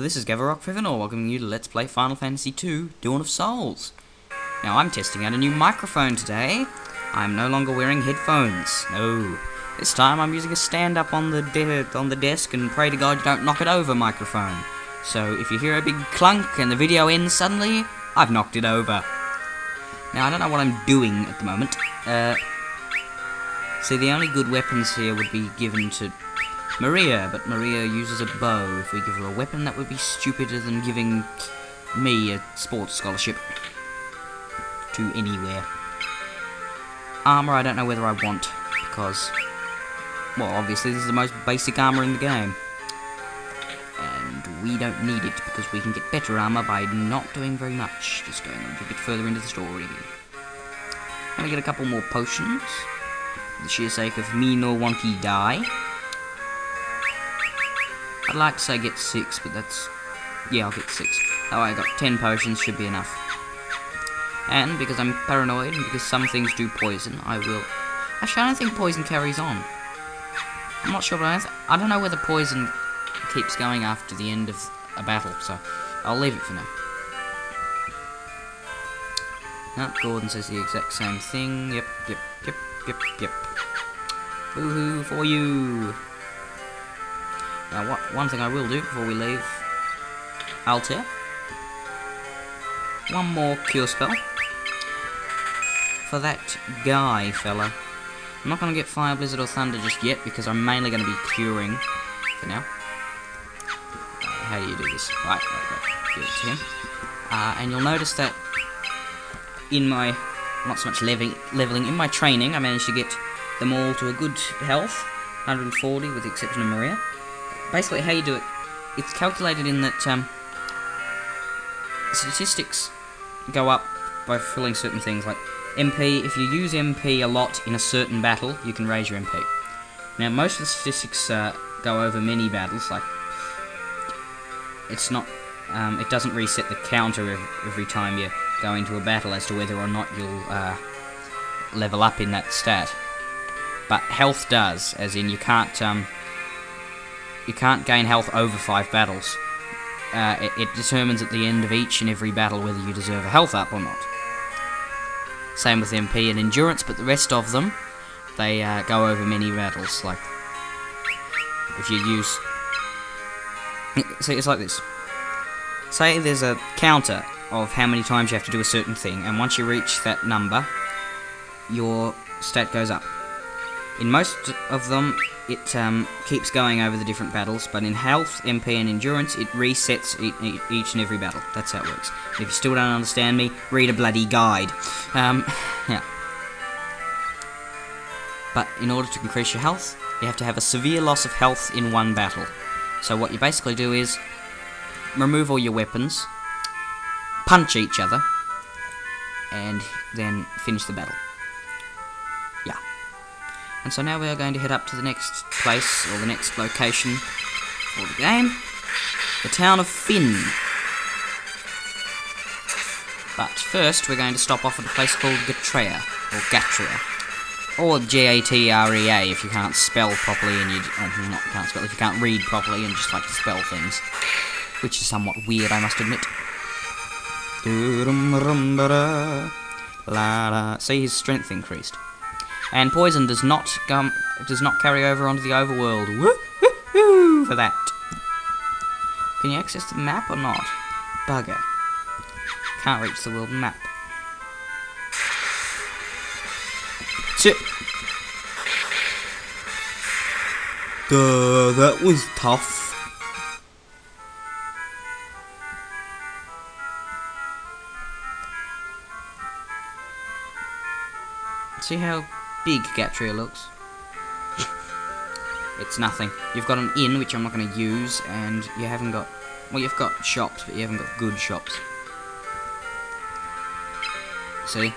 This is GaverRock5, welcoming you to Let's Play Final Fantasy II, Dawn of Souls. Now, I'm testing out a new microphone today. I'm no longer wearing headphones. No. This time I'm using a stand-up on the desk and pray to God you don't knock it over microphone. So, if you hear a big clunk and the video ends suddenly, I've knocked it over. Now, I don't know what I'm doing at the moment. See, the only good weapons here would be given to Maria, but Maria uses a bow. If we give her a weapon, that would be stupider than giving me a sports scholarship to anywhere. Armor, I don't know whether I want, because, well, obviously this is the most basic armor in the game. And we don't need it, because we can get better armor by not doing very much, just going a little bit further into the story. And we get a couple more potions, for the sheer sake of me no wanty die. I'd like to say get 6, but that's... yeah, I'll get 6. Oh, I got 10 potions, should be enough. And because I'm paranoid, and because some things do poison, I will... Actually, I don't think poison carries on. I'm not sure, but I don't know whether poison keeps going after the end of a battle, so I'll leave it for now. Nope, Gordon says the exact same thing. Yep. Woohoo for you! Now, one thing I will do before we leave Altair. One more cure spell. For that guy fella. I'm not going to get Fire, Blizzard or Thunder just yet, because I'm mainly going to be curing for now. How do you do this? Right. Give it to him. And you'll notice that in my, not so much leveling, in my training, I managed to get them all to a good health. 140 with the exception of Maria. Basically, how you do it, it's calculated in that statistics go up by filling certain things, like MP. If you use MP a lot in a certain battle, you can raise your MP. Now, most of the statistics go over many battles, like, it's not, it doesn't reset the counter every time you go into a battle as to whether or not you'll level up in that stat. But health does, as in you can't gain health over 5 battles. It determines at the end of each and every battle whether you deserve a health up or not. Same with MP and Endurance, but the rest of them, they go over many battles. Like, if you use... See, it's like this. Say there's a counter of how many times you have to do a certain thing, and once you reach that number, your stat goes up. In most of them, it keeps going over the different battles, but in health, MP, and endurance, it resets each and every battle. That's how it works. If you still don't understand me, read a bloody guide. Yeah. But in order to increase your health, you have to have a severe loss of health in one battle. So what you basically do is remove all your weapons, punch each other, and then finish the battle. Yeah. And so now we are going to head up to the next place, or the next location for the game, the town of Finn. But first, we're going to stop off at a place called Gatrea, or Gatrea, or G-A-T-R-E-A if you can't spell properly and if you can't read properly and just like to spell things, which is somewhat weird, I must admit. See, his strength increased. And poison does not carry over onto the overworld. Woo-hoo-hoo for that. Can you access the map or not? Bugger. Can't reach the world map. Sit. Duh, that was tough. See how big Gatrea looks? It's nothing. You've got an inn, which I'm not going to use, and you haven't got... well, you've got shops, but you haven't got good shops. See?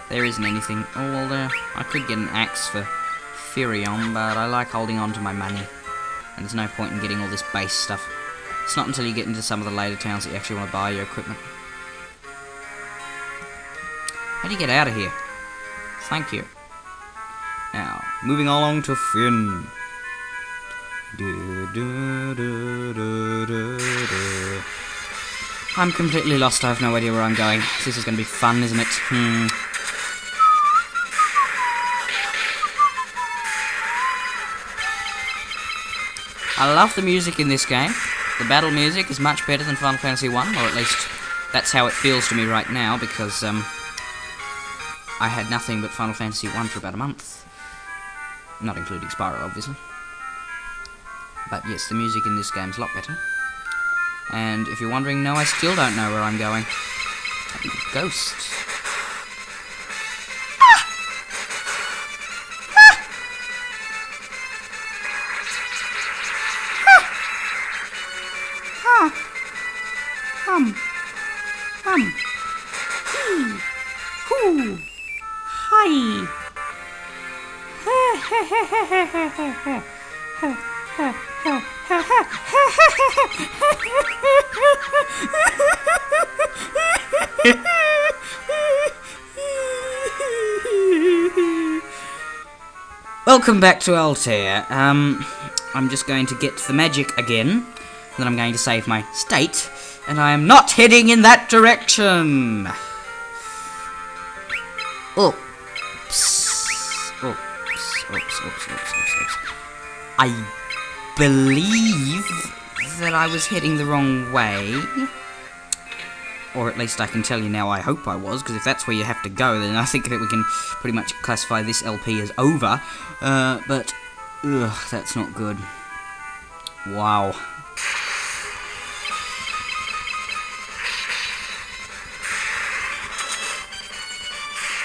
There isn't anything. Oh, well, there... I could get an axe for Firion, but I like holding on to my money. And there's no point in getting all this base stuff. It's not until you get into some of the later towns that you actually want to buy your equipment. How do you get out of here? Thank you. Now, moving along to Finn. I'm completely lost. I have no idea where I'm going. This is going to be fun, isn't it? I love the music in this game. The battle music is much better than Final Fantasy 1, or at least that's how it feels to me right now, because I had nothing but Final Fantasy 1 for about a month. Not including Spyro, obviously. But yes, the music in this game's a lot better. And if you're wondering, no, I still don't know where I'm going. Ghost. Hi. Welcome back to Altair. I'm just going to get the magic again, then I'm going to save my state, and I am not heading in that direction. Oops. I believe that I was heading the wrong way. Or at least I can tell you now, I hope I was, because if that's where you have to go, then I think that we can pretty much classify this LP as over. But, that's not good. Wow.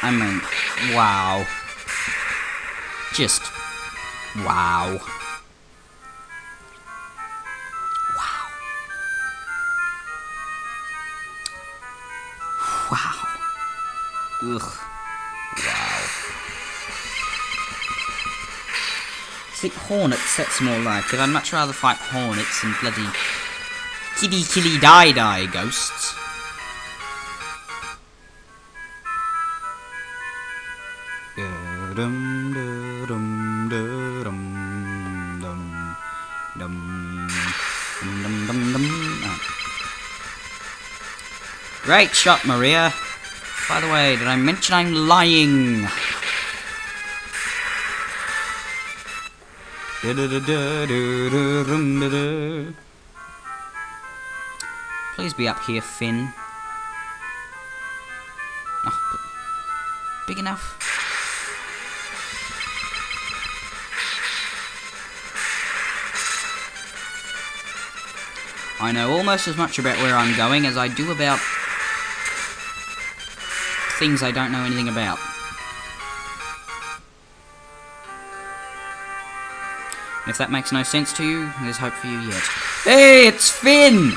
I mean, wow. Just, wow. Wow. Ugh. Wow. See, hornets, that's more like it. I'd much rather fight hornets than bloody kitty die ghosts. Great shot, Maria. By the way, did I mention I'm lying? Please be up here, Finn. Oh, big enough. I know almost as much about where I'm going as I do about things I don't know anything about. And if that makes no sense to you, there's hope for you yet. Hey, it's Finn!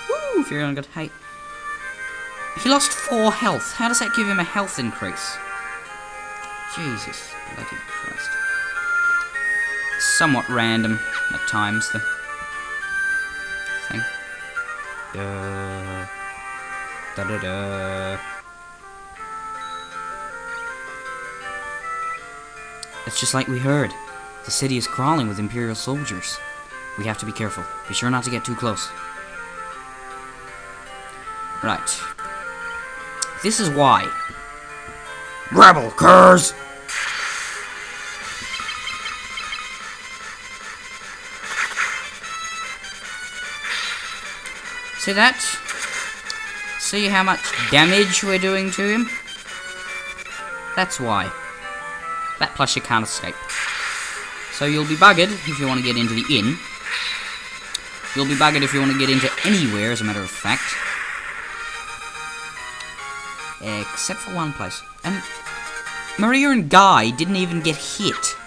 Woo, feeling good. Hey, he lost 4 health. How does that give him a health increase? Jesus bloody Christ. Somewhat random at times, the thing. It's just like we heard. The city is crawling with Imperial soldiers. We have to be careful. Be sure not to get too close. Right. This is why. Rebel curs! See that? See how much damage we're doing to him? That's why. That plus you can't escape. So you'll be buggered if you want to get into the inn. You'll be buggered if you want to get into anywhere, as a matter of fact. Except for one place. And Maria and Guy didn't even get hit.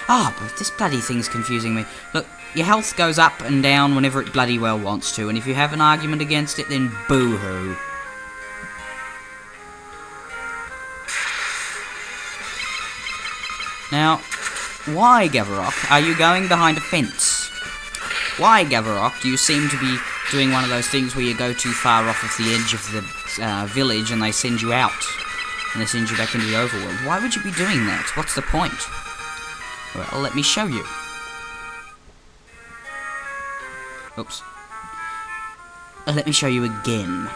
Ah, but this bloody thing's confusing me. Look, your health goes up and down whenever it bloody well wants to, and if you have an argument against it, then boo-hoo. Now, why, Gavarok, are you going behind a fence? Why, Gavarok, do you seem to be doing one of those things where you go too far off of the edge of the village and they send you out? And they send you back into the overworld? Why would you be doing that? What's the point? Well, let me show you. Oops. Let me show you again.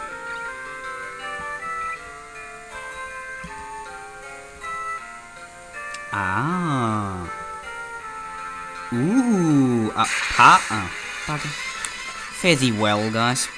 Ah. Ooh. Bugger. Fare thee well, guys.